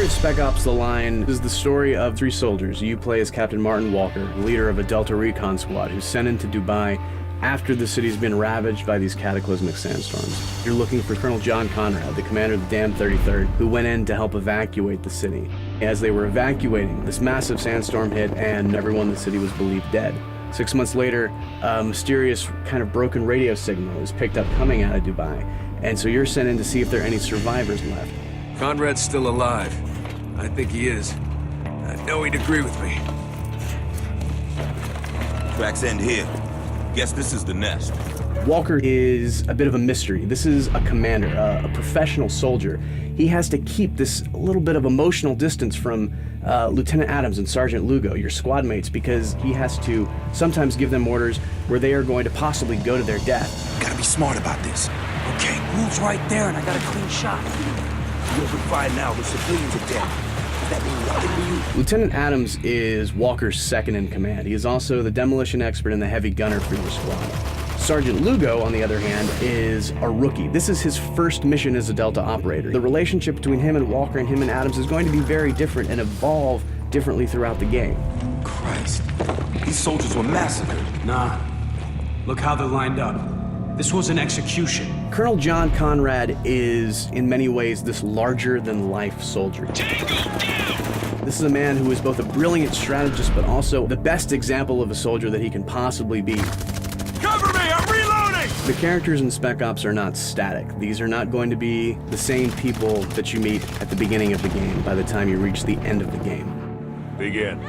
of Spec Ops: The Line is the story of three soldiers. You play as Captain Martin Walker, leader of a Delta Recon squad who's sent into Dubai after the city's been ravaged by these cataclysmic sandstorms. You're looking for Colonel John Conrad, the commander of the damned 33rd, who went in to help evacuate the city. As they were evacuating, this massive sandstorm hit and everyone in the city was believed dead. 6 months later, a mysterious kind of broken radio signal is picked up coming out of Dubai, and so you're sent in to see if there are any survivors left. Conrad's still alive. I think he is. I know he'd agree with me. Tracks end here. Guess this is the nest. Walker is a bit of a mystery. This is a commander, a professional soldier. He has to keep this little bit of emotional distance from Lieutenant Adams and Sergeant Lugo, your squad mates, because he has to sometimes give them orders where they are going to possibly go to their death. Gotta be smart about this. Okay, Wolf's right there and I got a clean shot. You'll be fine now. The civilians are dead. That means nothing to you. Lieutenant Adams is Walker's second in command. He is also the demolition expert and the heavy gunner for your squad. Sergeant Lugo, on the other hand, is a rookie. This is his first mission as a Delta operator. The relationship between him and Walker and him and Adams is going to be very different and evolve differently throughout the game. Christ. These soldiers were massacred. Nah. Look how they're lined up. This was an execution. Colonel John Conrad is, in many ways, this larger-than-life soldier. This is a man who is both a brilliant strategist, but also the best example of a soldier that he can possibly be. Cover me! I'm reloading! The characters in Spec Ops are not static. These are not going to be the same people that you meet at the beginning of the game by the time you reach the end of the game. Begin.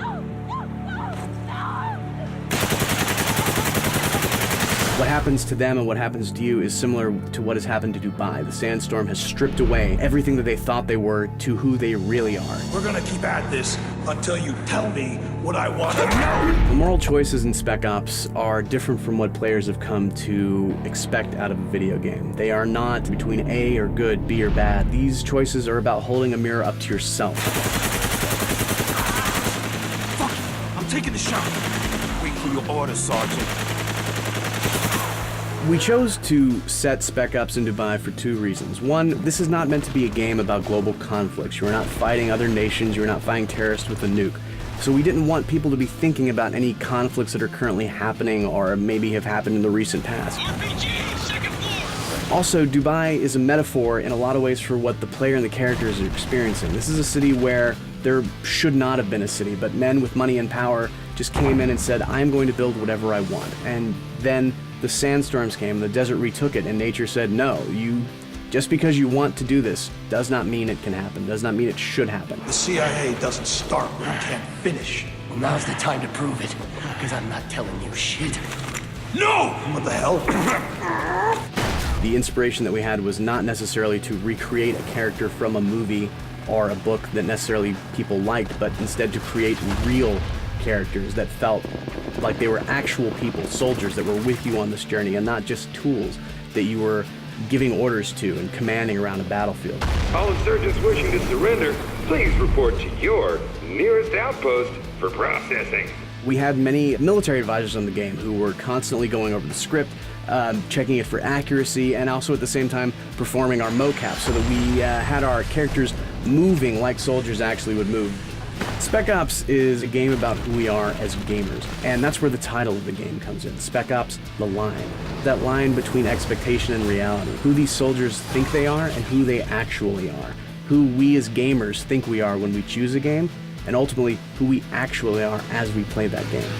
What happens to them and what happens to you is similar to what has happened to Dubai. The sandstorm has stripped away everything that they thought they were to who they really are. We're gonna keep at this until you tell me what I want to know. The moral choices in Spec Ops are different from what players have come to expect out of a video game. They are not between A or good, B or bad. These choices are about holding a mirror up to yourself. Fuck it, I'm taking the shot. Wait for your orders, Sergeant. We chose to set Spec Ops in Dubai for two reasons. One, this is not meant to be a game about global conflicts. You are not fighting other nations, you are not fighting terrorists with a nuke. So we didn't want people to be thinking about any conflicts that are currently happening or maybe have happened in the recent past. RPG, second floor! Also, Dubai is a metaphor in a lot of ways for what the player and the characters are experiencing. This is a city where there should not have been a city, but men with money and power just came in and said, I'm going to build whatever I want. And then the sandstorms came, the desert retook it, and nature said, no, just because you want to do this does not mean it can happen, does not mean it should happen. The CIA doesn't start where it can't finish. Well, now's the time to prove it, because I'm not telling you shit. No! What the hell? The inspiration that we had was not necessarily to recreate a character from a movie or a book that necessarily people liked, but instead to create real characters that felt like they were actual people, soldiers that were with you on this journey and not just tools that you were giving orders to and commanding around a battlefield. All insurgents wishing to surrender, please report to your nearest outpost for processing. We had many military advisors on the game who were constantly going over the script, checking it for accuracy, and also at the same time performing our mocap so that we had our characters moving like soldiers actually would move. Spec Ops is a game about who we are as gamers, and that's where the title of the game comes in. Spec Ops: The Line. That line between expectation and reality. Who these soldiers think they are and who they actually are. Who we as gamers think we are when we choose a game, and ultimately who we actually are as we play that game.